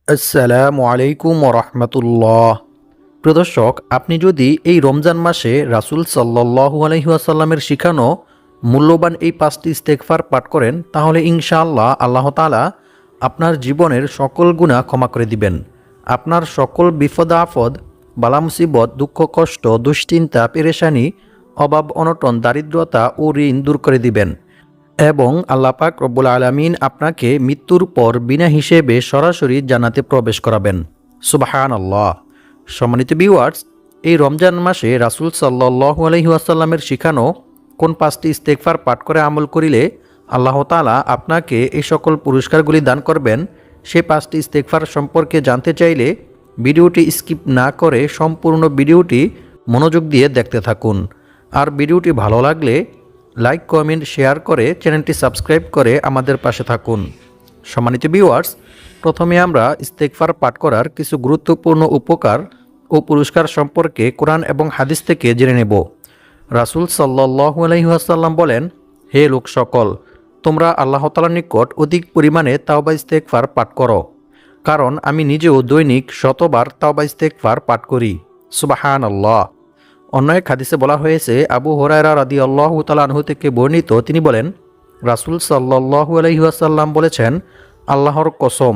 আসসালামু আলাইকুম রহমতুল্লাহ। প্রিয় দর্শক, আপনি যদি এই রমজান মাসে রাসূল সাল্লাল্লাহু আলাইহি ওয়াসাল্লামের শিখানো মূল্যবান এই 5টি ইস্তেগফার পাঠ করেন, তাহলে ইনশাআল্লাহ আল্লাহ তাআলা আপনার জীবনের সকল গুনাহ ক্ষমা করে দিবেন। আপনার সকল বিপদ আপদ, বালা মুসিবত, দুঃখ কষ্ট, দুশ্চিন্তা, পেরেশানি, অভাব অনটন, দারিদ্রতা ও ঋণ দূর করে দিবেন এবং আল্লাহ পাক রব্বুল আলামিন আপনাকে মৃত্যুর পর বিনা হিসেবে সরাসরি জান্নাতে প্রবেশ করাবেন। সুবহানাল্লাহ। সম্মানিত ভিউয়ার্স, এই রমজান মাসে রাসূল সাল্লাল্লাহু আলাইহি ওয়াসাল্লামের শিখানো কোন 5টি ইস্তেগফার পাঠ করে আমল করিলে আল্লাহ তাআলা আপনাকে এই সকল পুরস্কারগুলি দান করবেন, সেই 5টি ইস্তেগফার সম্পর্কে জানতে চাইলে ভিডিওটি স্কিপ না করে সম্পূর্ণ ভিডিওটি মনোযোগ দিয়ে দেখতে থাকুন। আর ভিডিওটি ভালো লাগলে লাইক, কমেন্ট, শেয়ার করে চ্যানেলটি সাবস্ক্রাইব করে আমাদের পাশে থাকুন। সম্মানিত ভিউয়ার্স, প্রথমে আমরা ইস্তেগফার পাঠ করার কিছু গুরুত্বপূর্ণ উপকার ও পুরস্কার সম্পর্কে কোরআন এবং হাদিস থেকে জেনে নেব। রাসূল সাল্লাল্লাহু আলাইহি ওয়াসাল্লাম বলেন, হে লোক সকল, তোমরা আল্লাহ তাআলার নিকট অধিক পরিমাণে তাওবা ইস্তেগফার পাঠ করো, কারণ আমি নিজেও দৈনিক শতবার তাওবা ইস্তেগফার পাঠ করি। সুবহানাল্লাহ। অন্য এক হাদিসে বলা হয়েছে, আবু হুরায়রা রাদিয়াল্লাহু তাআলা আনহু থেকে বর্ণিত, তিনি বলেন, রাসূল সাল্লাল্লাহু আলাইহি ওয়াসাল্লাম বলেছেন, আল্লাহর কসম,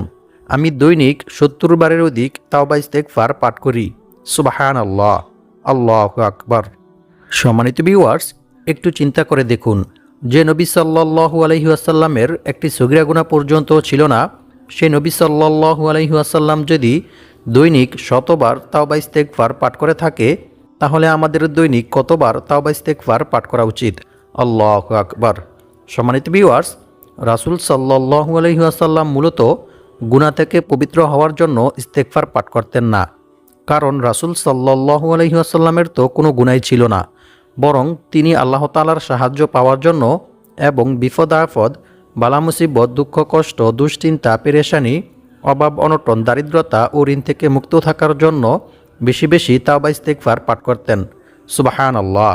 আমি দৈনিক 70 বারের অধিক তাওবা ইস্তেগফার পাঠ করি। সুবহানাল্লাহ, আল্লাহু আকবার। সম্মানিত ভিউয়ার্স, একটু চিন্তা করে দেখুন, যে নবী সাল্লাল্লাহু আলাইহি ওয়াসাল্লামের একটি সগীরা গুনাহ পর্যন্ত ছিল না, সেই নবী সাল্লাল্লাহু আলাইহি ওয়াসাল্লাম যদি দৈনিক শতবার তাওবা ইস্তেগফার পাঠ করে থাকে, তাহলে আমাদের দৈনিক কতবার তাওবা ইস্তেগফার পাঠ করা উচিত? আল্লাহু আকবার। সম্মানিত ভিউয়ার্স, রাসূল সাল্লাল্লাহু আলাইহি ওয়াসাল্লাম মূলত গুনাহ থেকে পবিত্র হওয়ার জন্য ইস্তেগফার পাঠ করতেন না, কারণ রাসূল সাল্লাল্লাহু আলাইহি ওয়াসাল্লামের তো কোনো গুনাহই ছিল না, বরং তিনি আল্লাহ তাআলার সাহায্য পাওয়ার জন্য এবং বিপদ আপদ, বালা মুসিবত, দুঃখ কষ্ট, দুশ্চিন্তা, পেরেশানি, অভাব অনটন, দারিদ্রতা ও ঋণ থেকে মুক্ত থাকার জন্য বেশি বেশি তাওবা ইস্তেগফার পাঠ করতেন। সুবহানাল্লাহ।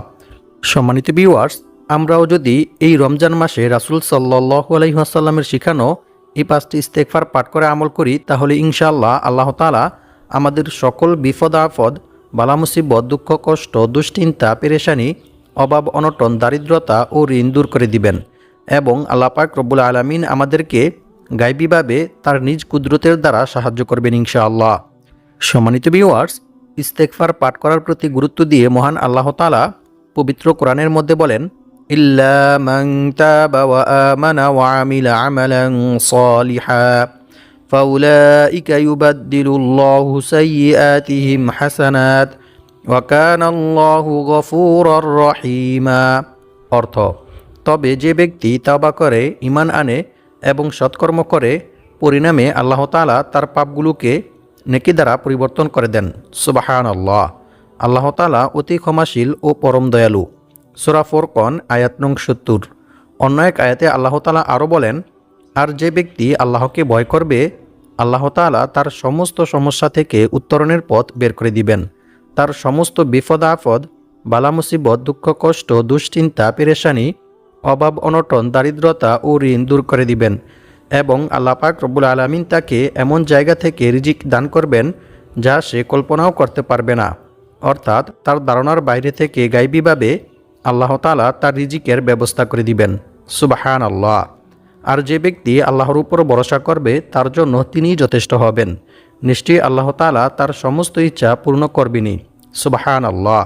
সম্মানিত ভিউয়ার্স, আমরাও যদি এই রমজান মাসে রাসূল সাল্লাল্লাহু আলাইহি ওয়াসাল্লামের শিখানো এই 5টি ইস্তেগফার পাঠ করে আমল করি, তাহলে ইনশাআল্লাহ আল্লাহ তাআলা আমাদের সকল বিপদ আপদ, বালা মুসিবত, দুঃখ কষ্ট, দুশ্চিন্তা, পেরেশানি, অভাব অনটন, দারিদ্রতা ও ঋণ দূর করে দিবেন এবং আল্লাহ পাক রব্বুল আলামিন আমাদেরকে গায়বীভাবে তার নিজ কুদরতের দ্বারা সাহায্য করবেন ইনশাআল্লাহ। সম্মানিত ভিউয়ার্স, ইস্তেগফার পাঠ করার প্রতি গুরুত্ব দিয়ে মহান আল্লাহ তাআলা পবিত্র কোরআনের মধ্যে বলেন, ইল্লা মান তাবা ওয়া আমানা ওয়া আমিলা আমালান সালিহা ফাউলাইকা ইউবাদদিলুল্লাহু সাইয়্যাতিহিম হাসানাত ওয়া কানাল্লাহু গফুরার রহিমা। অর্থ, তবে যে ব্যক্তি তাওবা করে, ঈমান আনে এবং সৎকর্ম করে, পরিণামে আল্লাহ তাআলা তার পাপগুলোকে নেকি দ্বারা পরিবর্তন করে দেন। সুবহানাল্লাহ। আল্লাহ তাআলা অতি ক্ষমাশীল ও পরম দয়ালু। সূরা ফুরকান আয়াত নং 70। অন্য এক আয়াতে আল্লাহ তাআলা আরও বলেন, আর যে ব্যক্তি আল্লাহকে ভয় করবে, আল্লাহ তাআলা তার সমস্ত সমস্যা থেকে উত্তরণের পথ বের করে দিবেন, তার সমস্ত বিপদ আপদ, বালা মুসিবত, দুঃখ কষ্ট, দুশ্চিন্তা, পেরেশানি, অভাব অনটন, দারিদ্রতা ও ঋণ দূর করে দিবেন এবং আল্লাহ পাক রব্বুল আলামিন তাকে এমন জায়গা থেকে রিজিক দান করবেন যা সে কল্পনাও করতে পারবে না, অর্থাৎ তার ধারণার বাইরে থেকে গায়বীভাবে আল্লাহ তাআলা তার রিজিকের ব্যবস্থা করে দিবেন। সুবহানাল্লাহ। আর যে ব্যক্তি আল্লাহর উপর ভরসা করবে, তার জন্য তিনিই যথেষ্ট হবেন, নিশ্চয়ই আল্লাহ তাআলা তার সমস্ত ইচ্ছা পূর্ণ করবেনই। সুবহানাল্লাহ।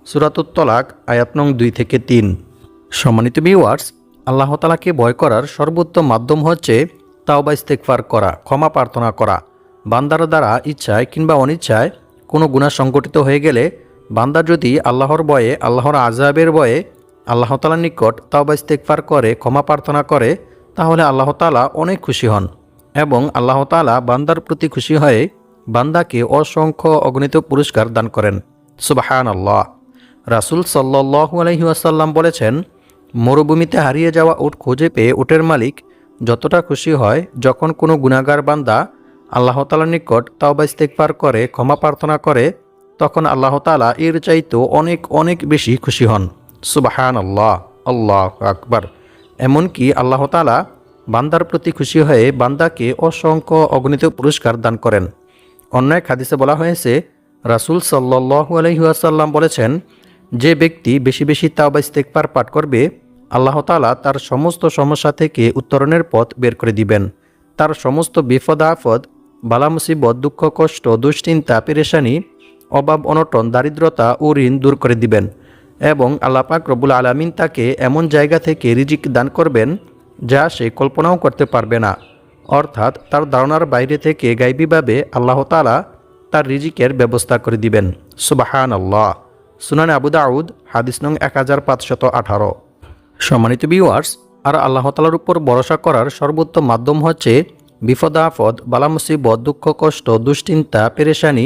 সূরাতুত তলাক আয়াত নং 2-3। সম্মানিত ভিউয়ার্স, আল্লাহ তাআলাকে ভয় করার সর্বোত্তম মাধ্যম হচ্ছে তাওবা ইস্তেগফার করা, ক্ষমা প্রার্থনা করা। বান্দার দ্বারা ইচ্ছায় কিংবা অনিচ্ছায় কোনো গুনাহ সংঘটিত হয়ে গেলে বান্দা যদি আল্লাহর ভয়ে, আল্লাহর আযাবের ভয়ে আল্লাহ তাআলার নিকট তাওবা ইস্তেগফার করে, ক্ষমা প্রার্থনা করে, তাহলে আল্লাহ তাআলা অনেক খুশি হন এবং আল্লাহ তাআলা বান্দার প্রতি খুশি হয়ে বান্দাকে অসংখ্য অগণিত পুরস্কার দান করেন। সুবহানাল্লাহ। রাসূল সাল্লাল্লাহু আলাইহি ওয়াসাল্লাম বলেছেন, মরুভূমিতে হারিয়ে যাওয়া উট খুঁজে পেয়ে উটের মালিক যতটা খুশি হয় যখন কোনো গুনাহগার বান্দা আল্লাহ তাআলার নিকট তাওবা ইস্তেগফার করে, ক্ষমা প্রার্থনা করে, তখন আল্লাহ তাআলা এর চাইতেও অনেক অনেক বেশি খুশি হন। সুবহানাল্লাহ, আল্লাহু আকবার। এমনকি আল্লাহ তাআলা বান্দার প্রতি খুশি হয়ে বান্দাকে অসংখ্য অগণিত পুরস্কার দান করেন। অন্য এক হাদিসে বলা হয়েছে, রাসূল সাল্লাল্লাহু আলাইহি ওয়াসাল্লাম বলেছেন, যে ব্যক্তি বেশি বেশি তাওবা ইস্তেগফার পাঠ করবে, আল্লাহ তাআলা তার সমস্ত সমস্যা থেকে উত্তরণের পথ বের করে দিবেন। তার সমস্ত বিপদ আপদ, বালা মুসিবত, দুঃখ কষ্ট, দুশ্চিন্তা, পেরেশানি, অভাব অনটন, দারিদ্রতা ও ঋণ দূর করে দিবেন এবং আল্লাহ পাক রব্বুল আলামিন তাকে এমন জায়গা থেকে রিজিক দান করবেন যা সে কল্পনাও করতে পারবে না। অর্থাৎ তার ধারণার বাইরে থেকে গায়বীভাবে আল্লাহ তাআলা তার রিজিকের ব্যবস্থা করে দিবেন। সুবহানাল্লাহ। সুনানে আবু দাউদ হাদিস নং 1518। সম্মানিত ভিউয়ার্স, আর আল্লাহ তাআলার উপর ভরসা করার সর্বোত্তম মাধ্যম হচ্ছে বিপদ আপদ, বালা মুসিবত, দুঃখ কষ্ট, দুশ্চিন্তা, পেরেশানি,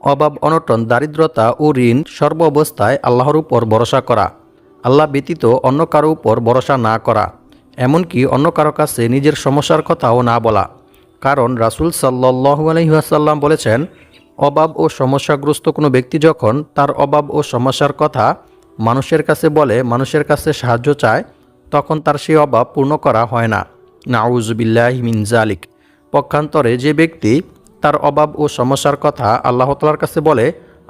অভাব অনটন, দারিদ্রতা ও ঋণ সর্ব অবস্থায় আল্লাহর উপর ভরসা করা, আল্লাহ ব্যতীত অন্য কারো উপর ভরসা না করা, এমনকি অন্য কারো কাছে নিজের সমস্যার কথাও না বলা। কারণ রাসূল সাল্লাল্লাহু আলাইহি ওয়াসাল্লাম বলেছেন, অভাব ও সমস্যাগ্রস্ত কোনো ব্যক্তি যখন তার অভাব ও সমস্যার কথা মানুষের কাছে বলে, মানুষের কাছে সাহায্য চায়, তখন তার সেই অভাব পূর্ণ করা হয় না। নাউযুবিল্লাহি মিন যালিক। পক্ষান্তরে যে ব্যক্তি তার অভাব ও সমস্যার কথা আল্লাহ তাআলার কাছে বলে,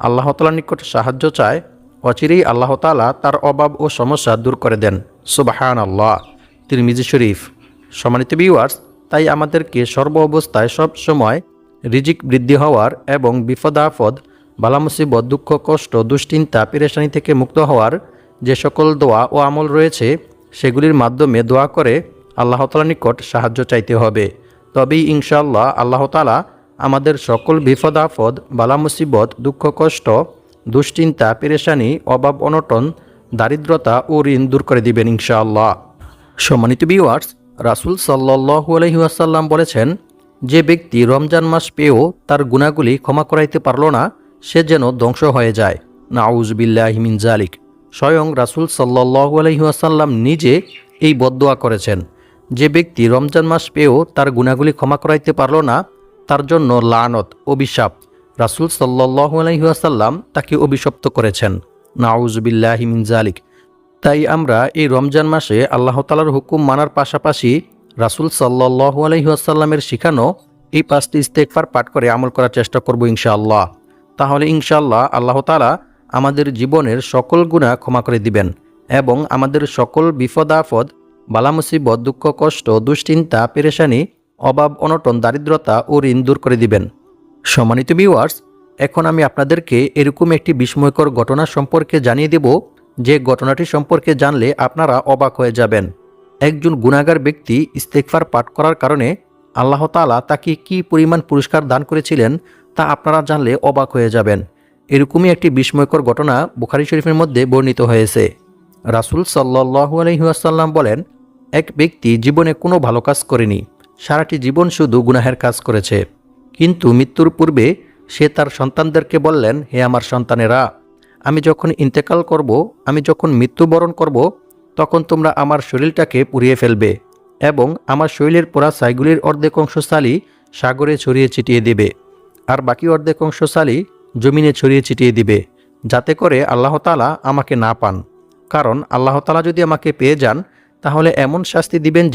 আল্লাহ তাআলার নিকট সাহায্য চায়, অচিরেই আল্লাহ তাআলা তার অভাব ও সমস্যা দূর করে দেন। সুবহানাল্লাহ। তিরমিজি শরীফ। সম্মানিত ভিউয়ার্স, তাই আমাদেরকে সর্ব অবস্থায় সব সময় রিজিক বৃদ্ধি হওয়ার এবং বিপদ আপদ, বালা মুসিবত, দুঃখ কষ্ট, দুশ্চিন্তা, পেরেশানি থেকে মুক্ত হওয়ার যে সকল দোয়া ও আমল রয়েছে সেগুলির মাধ্যমে দোয়া করে আল্লাহ তাআলার নিকট সাহায্য চাইতে হবে। তবেই ইনশাআল্লাহ আল্লাহ তাআলা আমাদের সকল বিপদ আপদ, বালা মুসিবত, দুঃখ কষ্ট, দুশ্চিন্তা, পেরেশানি, অভাব অনটন, দারিদ্রতা ও ঋণ দূর করে দিবেন ইনশাআল্লাহ। সম্মানিত ভিউয়ার্স, রাসূল সাল্লাল্লাহু আলাইহি ওয়াসাল্লাম বলেছেন, যে ব্যক্তি রমজান মাস পেয়েও তার গুনাহগুলি ক্ষমা করাইতে পারল না, সে যেন ধ্বংস হয়ে যায়। নাউযুবিল্লাহি মিন যালিক। স্বয়ং রাসূল সাল্লাল্লাহু আলাইহি ওয়াসাল্লাম নিজে এই বদদোয়া করেছেন। যে ব্যক্তি রমজান মাস পেয়েও তার গুনাহগুলি ক্ষমা করাইতে পারল না, তার জন্য লানত, অভিশাপ। রাসূল সাল্লাল্লাহু আলাইহি ওয়াসাল্লাম তাকে অভিশপ্ত করেছেন। নাউযুবিল্লাহি মিন যালিক। তাই আমরা এই রমজান মাসে আল্লাহ তাআলার হুকুম মানার পাশাপাশি রাসূল সাল্লাল্লাহু আলাইহি ওয়াসাল্লামের শিখানো এই 5টি ইস্তেগফার পাঠ করে আমল করার চেষ্টা করব ইনশাআল্লাহ। তাহলে ইনশাআল্লাহ আল্লাহ তাআলা আমাদের জীবনের সকল গুনাহ ক্ষমা করে দিবেন এবং আমাদের সকল বিপদ আপদ, বালা মুসিবত, দুঃখ কষ্ট, দুশ্চিন্তা, পেরেশানি, অভাব অনটন, দারিদ্রতা ও ঋণ দূর করে দিবেন। সম্মানিত ভিউয়ার্স, এখন আমি আপনাদেরকে এরকম একটি বিস্ময়কর ঘটনা সম্পর্কে জানিয়ে দেব, যে ঘটনাটি সম্পর্কে জানলে আপনারা অবাক হয়ে যাবেন। একজন গুনাহগার ব্যক্তি ইস্তেগফার পাঠ করার কারণে আল্লাহ তাআলা তাকে কী পরিমাণ পুরস্কার দান করেছিলেন তা আপনারা জানলে অবাক হয়ে যাবেন। এরকমই একটি বিস্ময়কর ঘটনা বুখারী শরীফের মধ্যে বর্ণিত হয়েছে। রাসূল সাল্লাল্লাহু আলাইহি ওয়াসাল্লাম বলেন, এক ব্যক্তি জীবনে কোনো ভালো কাজ করেনি, সারাটি জীবন শুধু গুনাহের কাজ করেছে। কিন্তু মৃত্যুর পূর্বে সে তার সন্তানদেরকে বললেন, হে আমার সন্তানেরা, আমি যখন ইন্তেকাল করব, আমি যখন মৃত্যুবরণ করব, তখন তোমরা আমার শরীরটাকে পুড়িয়ে ফেলবে এবং আমার শরীরের পোড়া ছাইগুলির অর্ধেক অংশ সালি সাগরে ছড়িয়ে ছিটিয়ে দিবে, আর বাকি অর্ধেক অংশ সালি জমিনে ছড়িয়ে ছিটিয়ে দিবে, যাতে করে আল্লাহ তাআলা আমাকে না পান। কারণ আল্লাহ তাআলা যদি আমাকে পেয়ে যান, তাহলে এমন শাস্তি দিবেন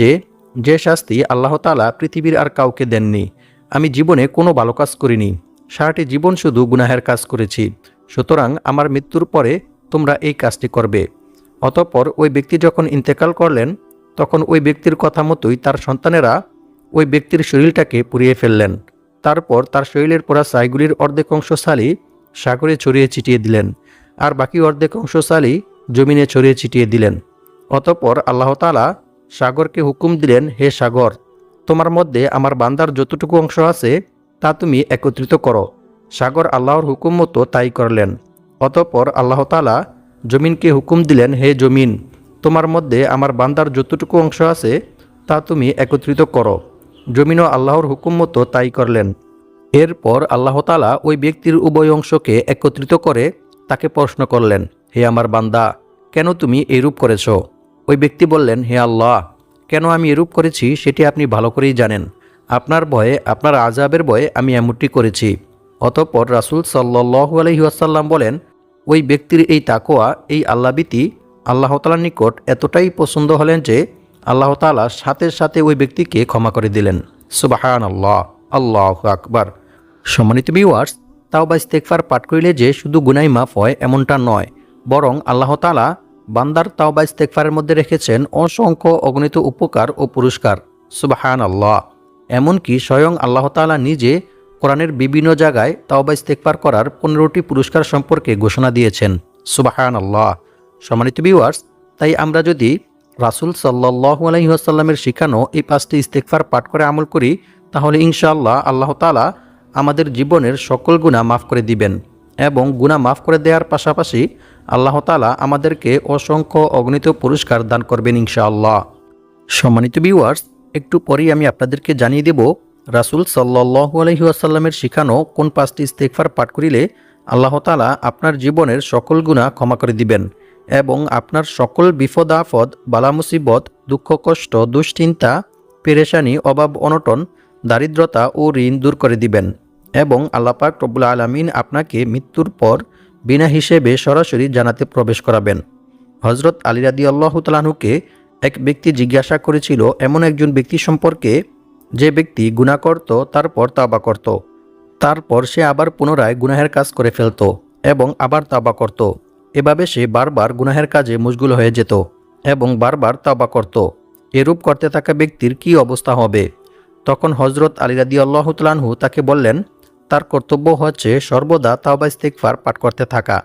যে শাস্তি আল্লাহ তাআলা পৃথিবীর আর কাউকে দেননি। আমি জীবনে কোনো ভালো কাজ করিনি, সারাটি জীবন শুধু গুনাহের কাজ করেছি। সুতরাং আমার মৃত্যুর পরে তোমরা এই কাজটি করবে। অতঃপর ওই ব্যক্তি যখন ইন্তেকাল করলেন, তখন ওই ব্যক্তির কথা মতোই তার সন্তানেরা ওই ব্যক্তির শরীরটাকে পুড়িয়ে ফেললেন। তারপর তার শরীরের পোড়া ছাইগুলির অর্ধেক অংশ সালি সাগরে ছড়িয়ে ছিটিয়ে দিলেন, আর বাকি অর্ধেক অংশ সালি জমিনে ছড়িয়ে ছিটিয়ে দিলেন। অতঃপর আল্লাহ তাআলা সাগরকে হুকুম দিলেন, হে সাগর, তোমার মধ্যে আমার বান্দার যতটুকু অংশ আছে তা তুমি একত্রিত করো। সাগর আল্লাহর হুকুম মতো তাই করলেন। অতঃপর আল্লাহ তাআলা জমিনকে হুকুম দিলেন, হে জমিন, তোমার মধ্যে আমার বান্দার যতটুকু অংশ আছে তা তুমি একত্রিত করো। জমিনও আল্লাহর হুকুম মতো তাই করলেন। এরপর আল্লাহ তাআলা ওই ব্যক্তির উভয় অংশকে একত্রিত করে তাকে প্রশ্ন করলেন, হে আমার বান্দা, কেন তুমি এরূপ করেছ? ওই ব্যক্তি বললেন, হে আল্লাহ, কেন আমি এরূপ করেছি সেটি আপনি ভালো করেই জানেন। আপনার ভয়ে, আপনার আযাবের ভয়ে আমি এমনটি করেছি। অতঃপর রাসূল সাল্লাল্লাহু আলাইহি ওয়াসাল্লাম বলেন, ওই ব্যক্তির এই তাকওয়া, এই আল্লাহভীতি আল্লাহ তাআলার নিকট এতটাই পছন্দ হলেন যে আল্লাহ তাআলা সাথে সাথে ওই ব্যক্তিকে ক্ষমা করে দিলেন। সুবহানাল্লাহ, আল্লাহু আকবার। সম্মানিত ভিউয়ার্স, তাওবা ইস্তেগফার পাঠ করিলে যে শুধু গুনাহ মাফ হয় এমনটা নয়, বরং আল্লাহ তাআলা বান্দার তাওবা ইস্তেগফারের মধ্যে রেখেছেন অসংখ্য অগণিত উপকার ও পুরস্কার। সুবহানাল্লাহ। এমনকি স্বয়ং আল্লাহ তাআলা নিজে কোরআনের বিভিন্ন জায়গায় তাওবা ইস্তেগফার করার 15টি পুরস্কার সম্পর্কে ঘোষণা দিয়েছেন। সুবহানাল্লাহ। সম্মানিত ভিউয়ার্স, তাই আমরা যদি রাসূল সাল্লাল্লাহু আলাইহি ওয়াসাল্লামের শিখানো এই 5টি ইস্তেগফার পাঠ করে আমল করি, তাহলে ইনশাআল্লাহ আল্লাহ তাআলা আমাদের জীবনের সকল গুনাহ মাফ করে দিবেন এবং গুনাহ মাফ করে দেওয়ার পাশাপাশি আল্লাহ তাআলা আমাদেরকে অসংখ্য অগণিত পুরস্কার দান করবেন ইনশাআল্লাহ। সম্মানিত ভিউয়ার্স, একটু পরেই আমি আপনাদেরকে জানিয়ে দেব রাসূল সাল্লাল্লাহু আলাইহি ওয়াসাল্লামের শিখানো কোন 5টি ইস্তেগফার পাঠ করিলে আল্লাহ তাআলা আপনার জীবনের সকল গুনাহ ক্ষমা করে দিবেন এবং আপনার সকল বিপদ আপদ, বালা মুসিবত, দুঃখ কষ্ট, দুশ্চিন্তা, পেরেশানি, অভাব অনটন, দারিদ্রতা ও ঋণ দূর করে দিবেন এবং আল্লাহ পাক রব্বুল আলামিন আপনাকে মৃত্যুর পর বিনা হিসেবে সরাসরি জান্নাতে প্রবেশ করাবেন। হযরত আলী রাদিয়াল্লাহু তাআলা আনহুকে এক ব্যক্তি জিজ্ঞাসা করেছিল এমন একজন ব্যক্তি সম্পর্কে যে ব্যক্তি গুনাহ করত, তারপর তাওবা করত, তারপর সে আবার পুনরায় গুনাহের কাজ করে ফেলত এবং আবার তাওবা করত। এভাবে সে বারবার গুনাহের কাজে মশগুল হয়ে যেত এবং বারবার তাওবা করত। এরূপ করতে থাকা ব্যক্তির কি অবস্থা হবে? তখন হযরত আলী রাদিয়াল্লাহু তাআলা আনহু তাকে বললেন, তার কর্তব্য হচ্ছে সর্বদা তাওবা ইস্তেগফার পাঠ করতে থাকা।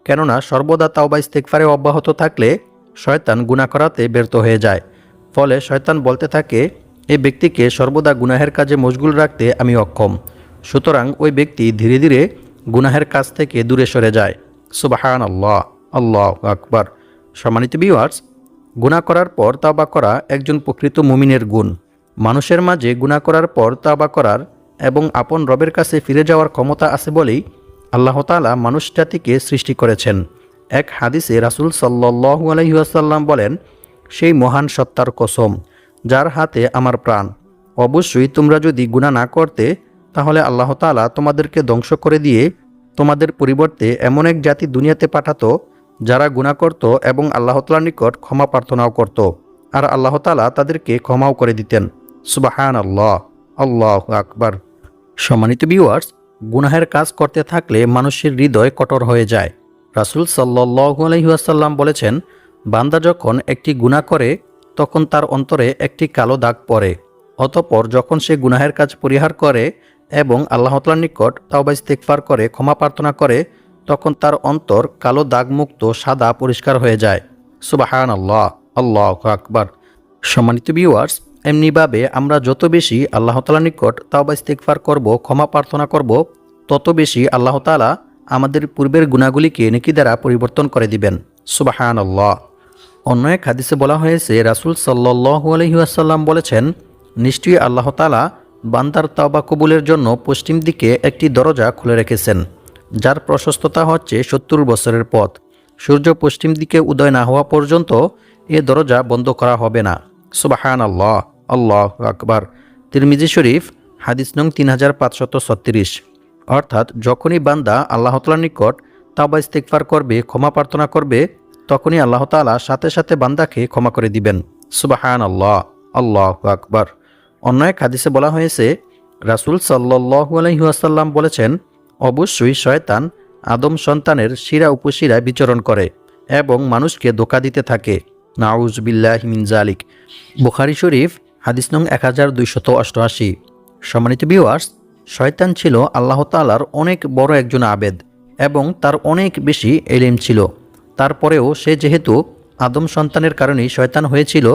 কেননা সর্বদা তাওবা ইস্তেগফারে অব্যাহত থাকলে শয়তান গুনাহ করাতে ব্যর্থ হয়ে যায়। ফলে শয়তান বলতে থাকে, এই ব্যক্তিকে সর্বদা গুনাহের কাজে মশগুল রাখতে আমি অক্ষম। সুতরাং ওই ব্যক্তি ধীরে ধীরে গুনাহের কাজ থেকে দূরে সরে যায়। সুবহানাল্লাহ, আল্লাহু আকবার। সম্মানিত ভিউয়ার্স, গুনাহ করার পর তাওবা করা একজন প্রকৃত মুমিনের গুণ। মানুষের মাঝে গুনাহ করার পর তাওবা করার এবং আপন রবের কাছে ফিরে যাওয়ার ক্ষমতা আছে বলেই আল্লাহ তাআলা মানুষ জাতিকে সৃষ্টি করেছেন। এক হাদিসে রাসূল সাল্লাল্লাহু আলাইহি ওয়াসাল্লাম বলেন, সেই মহান সত্তার কসম যার হাতে আমার প্রাণ, অবশ্যই তোমরা যদি গুনাহ না করতে তাহলে আল্লাহ তাআলা তোমাদেরকে ধ্বংস করে দিয়ে তোমাদের পরিবর্তে এমন এক জাতি দুনিয়াতে পাঠাতো যারা গুনাহ করত এবং আল্লাহ তাআলার নিকট ক্ষমা প্রার্থনাও করত, আর আল্লাহ তাআলা তাদেরকে ক্ষমাও করে দিতেন। সুবহানাল্লাহ, আল্লাহু আকবার। সম্মানিত ভিউয়ার্স, গুনাহের কাজ করতে থাকলে মানুষের হৃদয় কঠোর হয়ে যায়। রাসূল সাল্লাল্লাহু আলাইহি ওয়াসাল্লাম বলেছেন, বান্দা যখন একটি গুনাহ করে তখন তার অন্তরে একটি কালো দাগ পড়ে। অতঃপর যখন সে গুনাহের কাজ পরিহার করে এবং আল্লাহ তাআলার নিকট তাওবা ইস্তেগফার করে ক্ষমা প্রার্থনা করে, তখন তার অন্তর কালো দাগমুক্ত সাদা পরিষ্কার হয়ে যায়। সুবহানাল্লাহ, আল্লাহু আকবার। সম্মানিত ভিউয়ার্স, এমনিভাবে আমরা যত বেশি আল্লাহ তাআলার নিকট তাওবা ইস্তেগফার করব, ক্ষমা প্রার্থনা করব, তত বেশি আল্লাহ তাআলা আমাদের পূর্বের গুনাহগুলিকে নেকি দ্বারা পরিবর্তন করে দিবেন। সুবহানাল্লাহ। অন্য এক হাদিসে বলা হয়েছে রাসূল সাল্লাল্লাহু আলাইহি ওয়াসাল্লাম বলেছেন, নিশ্চয়ই আল্লাহ তাআলা বান্দার তাওবা কবুলের জন্য পশ্চিম দিকে একটি দরজা খুলে রেখেছেন, যার প্রশস্ততা হচ্ছে 70 বছরের পথ। সূর্য পশ্চিম দিকে উদয় না হওয়া পর্যন্ত এ দরজা বন্ধ করা হবে না। সুবহানাল্লাহ, আল্লাহু আকবার। তিরমিজি শরীফ, হাদিস নং 3536। অর্থাৎ যখনই বান্দা আল্লাহ তাআলার নিকট তাওবা ইস্তেগফার করবে, ক্ষমা প্রার্থনা করবে, তখনই আল্লাহ তাআলা সাথে সাথে বান্দাকে ক্ষমা করে দিবেন। সুবহানাল্লাহ, আল্লাহু আকবার। অন্য এক হাদিসে বলা হয়েছে রাসূল সাল্লাল্লাহু আলাইহি ওয়াসাল্লাম বলেছেন, অবশ্যই শয়তান আদম সন্তানের শিরা উপশিরায় বিচরণ করে এবং মানুষকে ধোঁকা দিতে থাকে। নাউজ বিল্লাহি মিন যালিক। বুখারী শরীফ, হাদিস নং 1288। সম্মানিত ভিউয়ার্স, শয়তান ছিল আল্লাহ তাআলার অনেক বড় একজন আবেদ এবং তার অনেক বেশি ইলম ছিল। তারপরেও সে যেহেতু আদম সন্তানের কারণেই শয়তান হয়েছিল,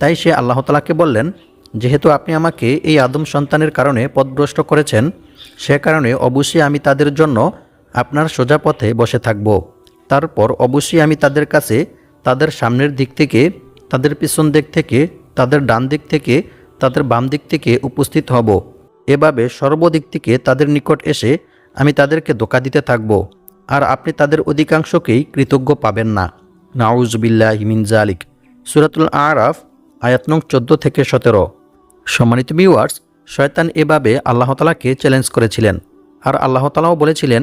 তাই সে আল্লাহ তাআলাকে বললেন, যেহেতু আপনি আমাকে এই আদম সন্তানের কারণে পথভ্রষ্ট করেছেন, সে কারণে অবশ্যই আমি তাদের জন্য আপনার সোজা পথে বসে থাকব। তারপর অবশ্যই আমি তাদের কাছে তাদের সামনের দিক থেকে, তাদের পিছন দিক থেকে, তাদের ডান দিক থেকে, তাদের বাম দিক থেকে উপস্থিত হব। এভাবে সর্বদিক থেকে তাদের নিকট এসে আমি তাদেরকে ধোঁকা দিতে থাকব, আর আপনি তাদের অধিকাংশকেই কৃতজ্ঞ পাবেন না। নাউজ বিল্লাহি মিন যালিক। সূরাতুল আরাফ, আয়াত নং 14 থেকে 17। সম্মানিত ভিউয়ার্স, শয়তান এভাবে আল্লাহ তাআলাকে চ্যালেঞ্জ করেছিলেন, আর আল্লাহ তাআলাও বলেছিলেন,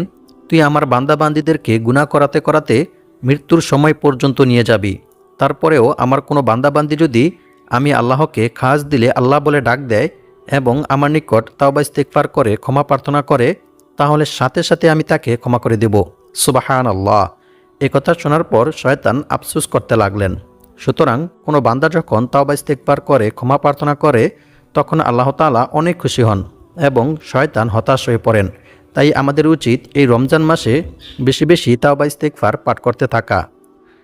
তুই আমার বান্দাবান্দীদেরকে গুনাহ করাতে করাতে মৃত্যুর সময় পর্যন্ত নিয়ে যাবি। তারপরেও আমার কোনো বান্দাবান্দী যদি আমি আল্লাহকে খাস দিলে আল্লাহ বলে ডাক দেয় এবং আমার নিকট তাওবা ইস্তেগফার করে ক্ষমা প্রার্থনা করে, তাহলে সাথে সাথে আমি তাকে ক্ষমা করে দেব। সুবহানাল্লাহ। একথা শোনার পর শয়তান আফসোস করতে লাগলেন। সুতরাং কোনো বান্দা যখন তাওবা ইস্তেগফার করে ক্ষমা প্রার্থনা করে তখন আল্লাহ তাআলা অনেক খুশি হন এবং শয়তান হতাশ হয়ে পড়েন। তাই আমাদের উচিত এই রমজান মাসে বেশি বেশি তাওবা ইস্তেগফার পাঠ করতে থাকা।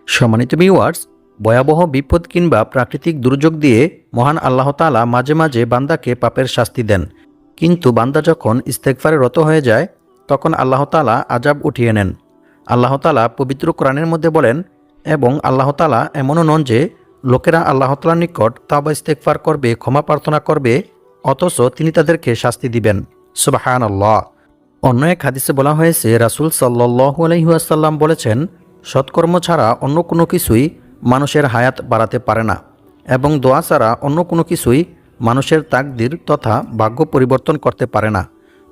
সম্মানিত ভিউয়ার্স, ভয়াবহ বিপদ কিংবা প্রাকৃতিক দুর্যোগ দিয়ে মহান আল্লাহ তাআলা মাঝে মাঝে বান্দাকে পাপের শাস্তি দেন, কিন্তু বান্দা যখন ইস্তেগফারে রত হয়ে যায় তখন আল্লাহ তাআলা আযাব উঠিয়ে নেন। আল্লাহ তাআলা পবিত্র কোরআনের মধ্যে বলেন, এবং আল্লাহ তাআলা এমনও নন যে লোকেরা আল্লাহ তাআলার নিকট তাওবা ইস্তেগফার করবে, ক্ষমা প্রার্থনা করবে, অথচ তিনি তাদেরকে শাস্তি দিবেন। সুবহানাল্লাহ। অন্য এক হাদিসে বলা হয়েছে, রাসূল সাল্লাল্লাহু আলাইহি ওয়াসাল্লাম বলেছেন, সৎকর্ম ছাড়া অন্য কোনো কিছুই মানুষের হায়াত বাড়াতে পারে না এবং দোয়া ছাড়া অন্য কোনো কিছুই মানুষের তাকদির তথা ভাগ্য পরিবর্তন করতে পারে না।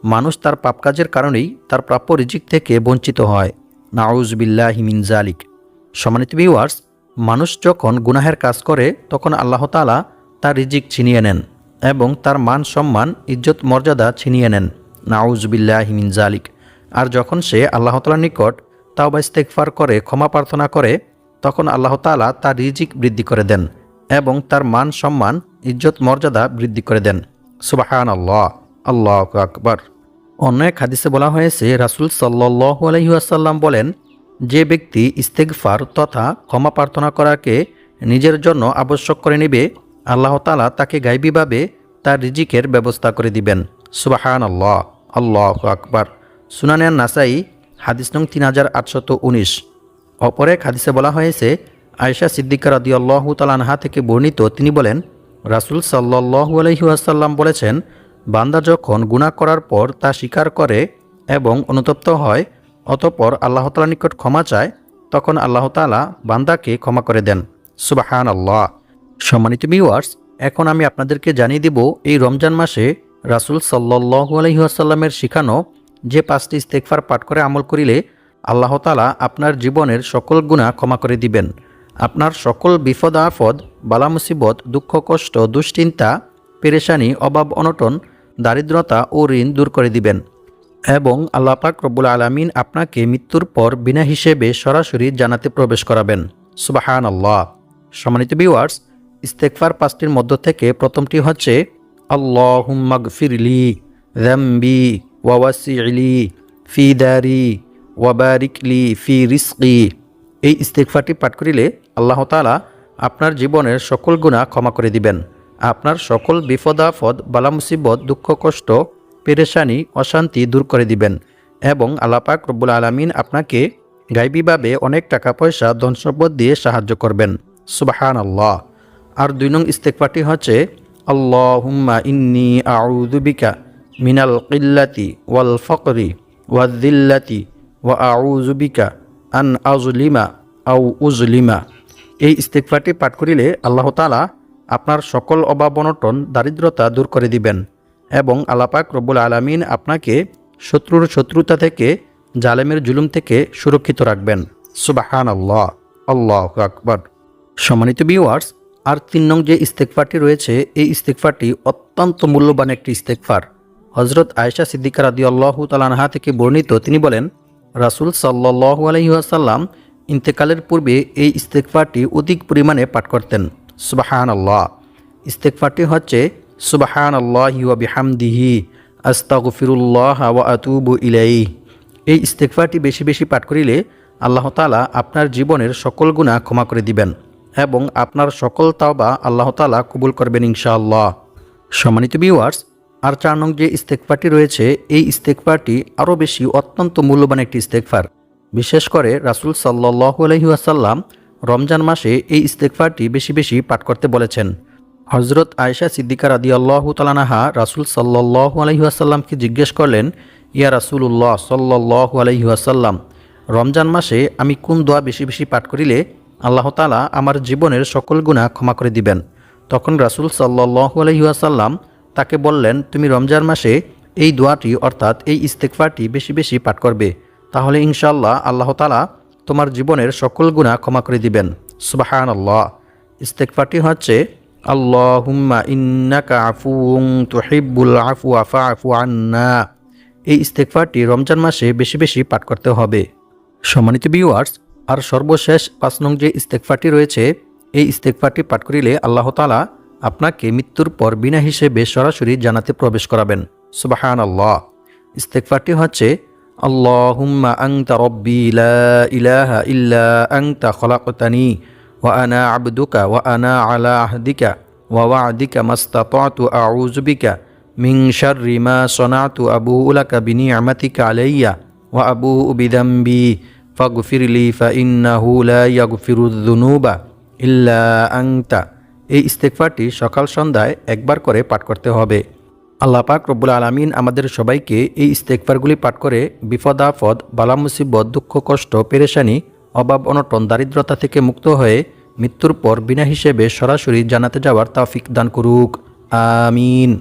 মানুষ তার পাপ কাজের কারণেই তার প্রাপ্য রিজিক থেকে বঞ্চিত হয়। নাউজ বিল্লাহি মিন জালিক। সম্মানিত ভিউয়ার্স, মানুষ যখন গুনাহের কাজ করে তখন আল্লাহ তাআলা তার রিজিক ছিনিয়ে নেন এবং তার মান সম্মান ইজ্জত মর্যাদা ছিনিয়ে নেন। নাউজ বিল্লাহি মিন জালিক। আর যখন সে আল্লাহ তাআলার নিকট তাওবা ইস্তেগফার করে ক্ষমা প্রার্থনা করে তখন আল্লাহ তাআলা তার রিজিক বৃদ্ধি করে দেন এবং তার মান সম্মান ইজ্জত মর্যাদা বৃদ্ধি করে দেন। সুবহানাল্লাহ। আল্লাহু আকবার। অন্য এক হাদিসে বলা হয়েছে, রাসূল সাল্লাল্লাহু আলাইহি ওয়াসাল্লাম বলেন, যে ব্যক্তি ইস্তেগফার তথা ক্ষমা প্রার্থনা করাকে নিজের জন্য আবশ্যক করে নেবে, আল্লাহ তাআলা তাকে গায়বীভাবে তার রিজিকের ব্যবস্থা করে দিবেন। সুবহানাল্লাহ। আল্লাহু আকবার। সুনানে নাসাই হাদিস নং 3819। অপর এক হাদিসে বলা হয়েছে, আয়েশা সিদ্দিকা রাদিয়াল্লাহু তাআলা আনহা থেকে বর্ণিত, তিনি বলেন, রাসূল সাল্লাল্লাহু আলাইহি ওয়াসাল্লাম বলেছেন, বান্দা যখন গুনাহ করার পর তা স্বীকার করে এবং অনুতপ্ত হয় অতঃপর আল্লাহ তাআলার নিকট ক্ষমা চায় তখন আল্লাহ তাআলা বান্দাকে ক্ষমা করে দেন। সুবহানাল্লাহ। সম্মানিত ভিউয়ার্স, এখন আমি আপনাদেরকে জানিয়ে দেব এই রমজান মাসে রাসূল সাল্লাল্লাহু আলাইহি ওয়াসাল্লামের শিখানো যে 5টি ইস্তেগফার পাঠ করে আমল করিলে আল্লাহ তাআলা আপনার জীবনের সকল গুনাহ ক্ষমা করে দিবেন, আপনার সকল বিপদ আপদ, বালা মুসিবত, দুঃখ কষ্ট, দুশ্চিন্তা, পেরেশানি, অভাব অনটন, দারিদ্রতা ও ঋণ দূর করে দিবেন এবং আল্লাহ পাক রব্বুল আলামিন আপনাকে মৃত্যুর পর বিনা হিসেবে সরাসরি জান্নাতে প্রবেশ করাবেন। সুবহানাল্লাহ। সম্মানিত ভিউয়ার্স, ইস্তেগফার 5টির মধ্য থেকে প্রথমটি হচ্ছে, আল্লাহুম্মা গফিরলি যামবি ওয়া ওয়াসি'লি ফি দারি ওয়া বারিকলি ফি রিজকি। এই ইস্তেগফারটি পাঠ করিলে আল্লাহ তাআলা আপনার জীবনের সকল গুনাহ ক্ষমা করে দিবেন, আপনার সকল বিপদ আপদ, বালা মুসিবত, দুঃখ কষ্ট, পেরেশানি, অশান্তি দূর করে দিবেন এবং আল্লাহ পাক রব্বুল আলামিন আপনাকে গায়বীভাবে অনেক টাকা পয়সা, ধন সম্পদ দিয়ে সাহায্য করবেন। সুবহানাল্লাহ। আর 2 নং ইস্তেগফারটি হচ্ছে, আল্লাহুম্মা ইন্নী আউযু বিকা মিনাল কিল্লাতি ওয়াল ফাকরি ওয়াল যিল্লাতি ওয়া আউযু বিকা আন আযলিমা আও উযলিমা। এই ইস্তেগফারটি পাঠ করিলে আল্লাহ তাআলা আপনার সকল অভাব অনটন, দারিদ্রতা দূর করে দিবেন এবং আল্লাহ পাক রব্বুল আলামিন আপনাকে শত্রুর শত্রুতা থেকে, জালেমের জুলুম থেকে সুরক্ষিত রাখবেন। সুবহানাল্লাহ। আল্লাহু আকবার। সম্মানিত ভিউয়ার্স, আর 3 নং যে ইস্তেগফারটি রয়েছে এই ইস্তেগফারটি অত্যন্ত মূল্যবান একটি ইস্তেগফার। হযরত আয়েশা সিদ্দিকা রাদিয়াল্লাহু তাআলা আনহা থেকে বর্ণিত, তিনি বলেন, রাসূল সাল্লাল্লাহু আলাইহি ওয়াসাল্লাম ইন্তেকালের পূর্বে এই ইস্তেগফারটি অধিক পরিমাণে পাঠ করতেন। সুবহানাল্লাহ। ইস্তেগফারটি হচ্ছে, সুবহানাল্লাহি ওয়া বিহামদিহি আস্তাগফিরুল্লাহ ওয়া আতুবু ইলাইহি। এই ইস্তেগফারটি বেশি বেশি পাঠ করিলে আল্লাহ তাআলা আপনার জীবনের সকল গুনাহ ক্ষমা করে দিবেন এবং আপনার সকল তাওবা আল্লাহ তাআলা কবুল করবেন ইনশাআল্লাহ। সম্মানিত ভিউয়ার্স, আর 4 নং যে ইস্তেগফারটি রয়েছে এই ইস্তেগফারটি আরও বেশি অত্যন্ত মূল্যবান একটি ইস্তেগফার। বিশেষ করে রাসূল সাল্লাল্লাহু আলাইহি ওয়াসাল্লাম রমজান মাসে এই ইস্তেগফারটি বেশি বেশি পাঠ করতে বলেছেন। হযরত আয়েশা সিদ্দিকা রাদিয়াল্লাহু তাআলা আনহা রাসূল সাল্লাল্লাহু আলাইহি ওয়াসাল্লামকে জিজ্ঞেস করলেন, ইয়া রাসূলুল্লাহ সাল্লাল্লাহু আলাইহি ওয়াসাল্লাম, রমজান মাসে আমি কোন দোয়া বেশি বেশি পাঠ করিলে আল্লাহ তাআলা আমার জীবনের সকল গুনাহ ক্ষমা করে দিবেন? তখন রাসূল সাল্লাল্লাহু আলাইহি ওয়াসাল্লাম তাকে বললেন, তুমি রমজান মাসে এই দোয়াটি অর্থাৎ এই ইস্তেগফারটি বেশি বেশি পাঠ করবে, তাহলে ইনশাআল্লাহ আল্লাহ তাআলা তোমার জীবনের সকল গুনাহ ক্ষমা করে দিবেন। সুবহানাল্লাহ। ইস্তেগফারটি হচ্ছে, আল্লাহুম্মা ইন্নাকা আফুউন তুহিব্বুল আফওয়া ফা'ফু আন্না। এই ইস্তেগফারটি রমজান মাসে বেশি বেশি পাঠ করতে হবে। সম্মানিত ভিউয়ার্স, আর সর্বশেষ 5 নং যে ইস্তেগফারটি রয়েছে, এই ইস্তেগফারটি পাঠ করিলে আল্লাহ তাআলা আপনাকে মৃত্যুর পর বিনা হিসেবে সরাসরি জান্নাতে প্রবেশ করাবেন। সুবহানাল্লাহ। ইস্তেগফারটি হচ্ছে আল্লাহুম্মা আনতা রাব্বি লা ইলাহা ইল্লা আনতা খলাকতানি ওয়া আনা আবদুকা ওয়া আনা আলা আহদিকা ওয়া ওয়া'দিকা মাসতাতা'তু আউযু বিকা মিন শাররি মা সানা'তু আবু'ু লাকা বিনি'মাতিকা আলাইয়া ওয়া আবু'ু বিযামবি ফাগফিরলি ফাইন্নাহু লা ইয়াগফিরুয যুনুবা ইল্লা আনতা। এই ইস্তেগফারটি সকাল সন্ধ্যায় একবার করে পাঠ করতে হবে। আল্লাহ পাক রব্বুল আলামিন আমাদের সবাইকে এই ইস্তেগফারগুলি পাঠ করে বিপদ আপদ, বালা মুসিবত, দুঃখ কষ্ট, পেরেশানি, অভাব অনটন, দারিদ্রতা থেকে মুক্ত হয়ে মৃত্যুর পর বিনা হিসেবে সরাসরি জান্নাতে যাওয়ার তৌফিক দান করুক। আমিন।